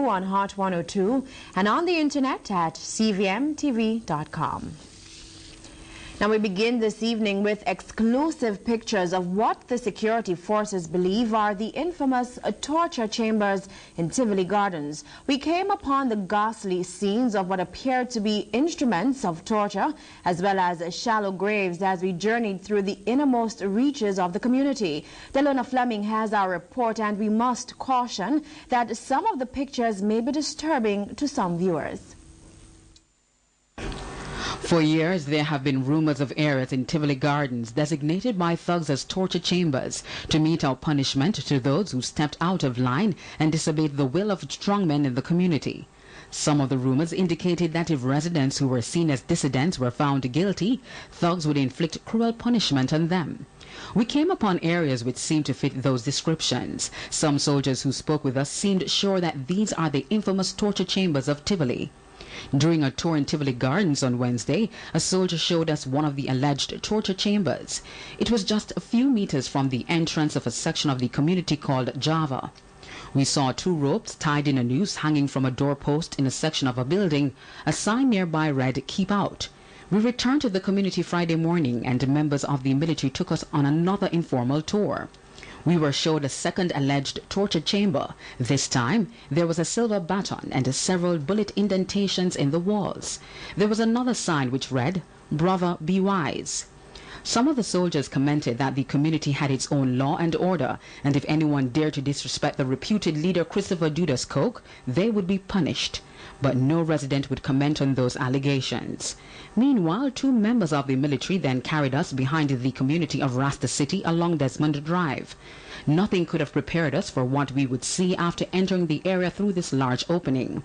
on Hot 102 and on the internet at CVMTV.com. Now we begin this evening with exclusive pictures of what the security forces believe are the infamous torture chambers in Tivoli Gardens. We came upon the ghastly scenes of what appeared to be instruments of torture, as well as shallow graves as we journeyed through the innermost reaches of the community. Delona Fleming has our report, and we must caution that some of the pictures may be disturbing to some viewers. For years, there have been rumors of areas in Tivoli Gardens designated by thugs as torture chambers to mete out punishment to those who stepped out of line and disobeyed the will of strongmen in the community. Some of the rumors indicated that if residents who were seen as dissidents were found guilty, thugs would inflict cruel punishment on them. We came upon areas which seemed to fit those descriptions. Some soldiers who spoke with us seemed sure that these are the infamous torture chambers of Tivoli. During a tour in Tivoli Gardens on Wednesday, a soldier showed us one of the alleged torture chambers. It was just a few meters from the entrance of a section of the community called Java. We saw 2 ropes tied in a noose hanging from a doorpost in a section of a building. A sign nearby read, "Keep out." We returned to the community Friday morning, and members of the military took us on another informal tour. We were showed a second alleged torture chamber. This time, there was a silver baton and several bullet indentations in the walls. There was another sign which read, "Brother, be wise." Some of the soldiers commented that the community had its own law and order, and if anyone dared to disrespect the reputed leader Christopher Dudas Coke, they would be punished. But no resident would comment on those allegations. Meanwhile, 2 members of the military then carried us behind the community of Rasta City along Desmond Drive. Nothing could have prepared us for what we would see after entering the area through this large opening.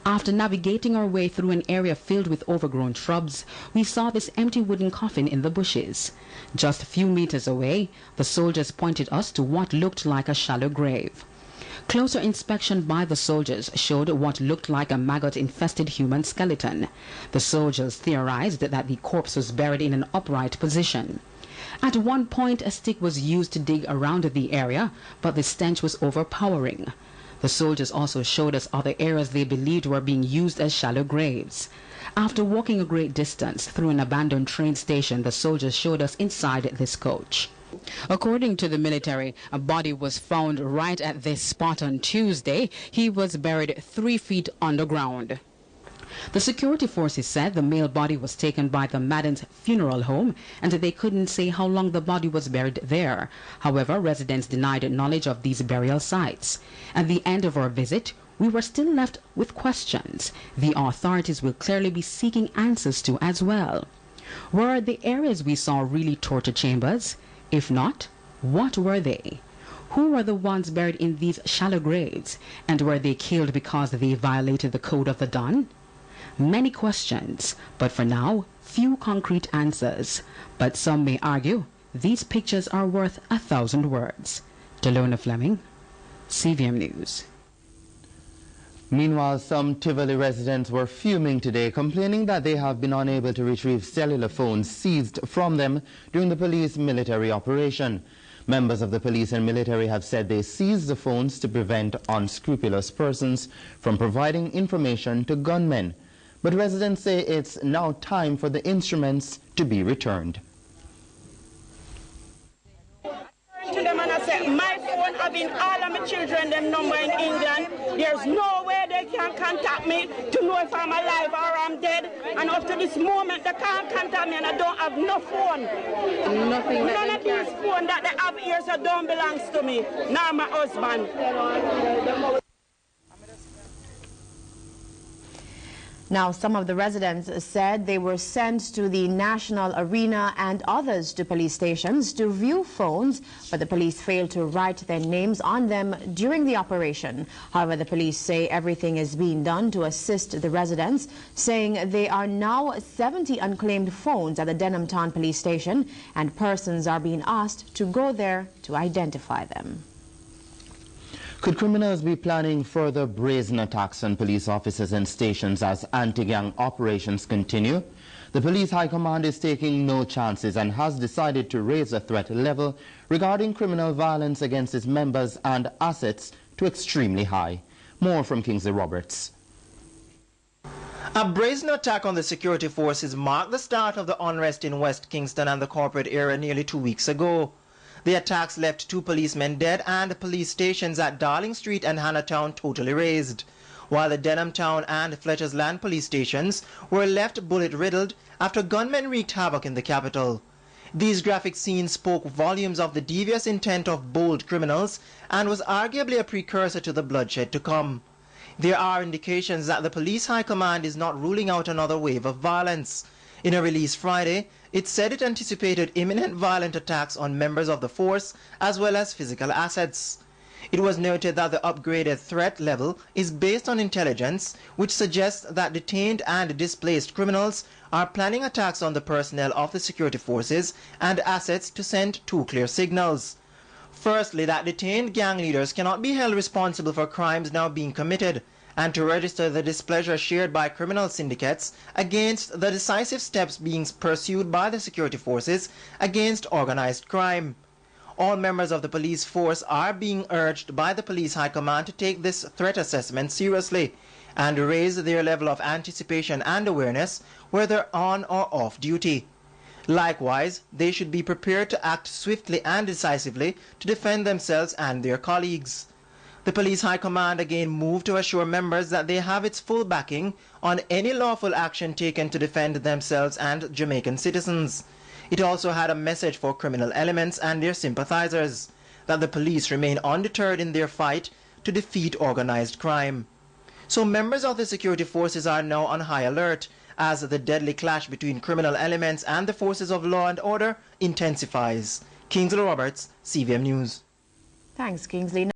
After navigating our way through an area filled with overgrown shrubs, we saw this empty wooden coffin in the bushes. Just a few meters away, the soldiers pointed us to what looked like a shallow grave. Closer inspection by the soldiers showed what looked like a maggot-infested human skeleton. The soldiers theorized that the corpse was buried in an upright position. At one point, a stick was used to dig around the area, but the stench was overpowering. The soldiers also showed us other areas they believed were being used as shallow graves. After walking a great distance through an abandoned train station, the soldiers showed us inside this coach. According to the military, a body was found right at this spot on Tuesday. He was buried 3 feet underground. The security forces said the male body was taken by the Madden's funeral home and they couldn't say how long the body was buried there. However, residents denied knowledge of these burial sites. At the end of our visit, we were still left with questions the authorities will clearly be seeking answers to as well. Were the areas we saw really torture chambers? If not, what were they? Who were the ones buried in these shallow graves? And were they killed because they violated the code of the Don? Many questions, but for now, few concrete answers. But some may argue these pictures are worth 1,000 words. Delona Fleming, CVM News. Meanwhile, some Tivoli residents were fuming today, complaining that they have been unable to retrieve cellular phones seized from them during the police military operation. Members of the police and military have said they seized the phones to prevent unscrupulous persons from providing information to gunmen. But residents say it's now time for the instruments to be returned. To them and I said, my phone having all of my children them number in England. There's no way they can contact me to know if I'm alive or I'm dead. And up to this moment they can't contact me and I don't have no phone. Nothing. None of these phones that they have here so don't belongs to me, nor my husband. Now, some of the residents said they were sent to the National Arena and others to police stations to view phones, but the police failed to write their names on them during the operation. However, the police say everything is being done to assist the residents, saying there are now 70 unclaimed phones at the Denham Town Police Station, and persons are being asked to go there to identify them. Could criminals be planning further brazen attacks on police officers and stations as anti-gang operations continue? The police high command is taking no chances and has decided to raise the threat level regarding criminal violence against its members and assets to extremely high. More from Kingsley Roberts. A brazen attack on the security forces marked the start of the unrest in West Kingston and the corporate area nearly 2 weeks ago. The attacks left 2 policemen dead and police stations at Darling Street and Hannahtown totally razed, while the Denham Town and Fletcher's Land police stations were left bullet-riddled after gunmen wreaked havoc in the capital. These graphic scenes spoke volumes of the devious intent of bold criminals and was arguably a precursor to the bloodshed to come. There are indications that the police high command is not ruling out another wave of violence. In a release Friday, it said it anticipated imminent violent attacks on members of the force as well as physical assets. It was noted that the upgraded threat level is based on intelligence, which suggests that detained and displaced criminals are planning attacks on the personnel of the security forces and assets to send 2 clear signals. Firstly, that detained gang leaders cannot be held responsible for crimes now being committed, and to register the displeasure shared by criminal syndicates against the decisive steps being pursued by the security forces against organized crime. All members of the police force are being urged by the police high command to take this threat assessment seriously and raise their level of anticipation and awareness whether on or off duty. Likewise, they should be prepared to act swiftly and decisively to defend themselves and their colleagues. The Police High Command again moved to assure members that they have its full backing on any lawful action taken to defend themselves and Jamaican citizens. It also had a message for criminal elements and their sympathizers, that the police remain undeterred in their fight to defeat organized crime. So members of the security forces are now on high alert as the deadly clash between criminal elements and the forces of law and order intensifies. Kingsley Roberts, CVM News. Thanks, Kingsley.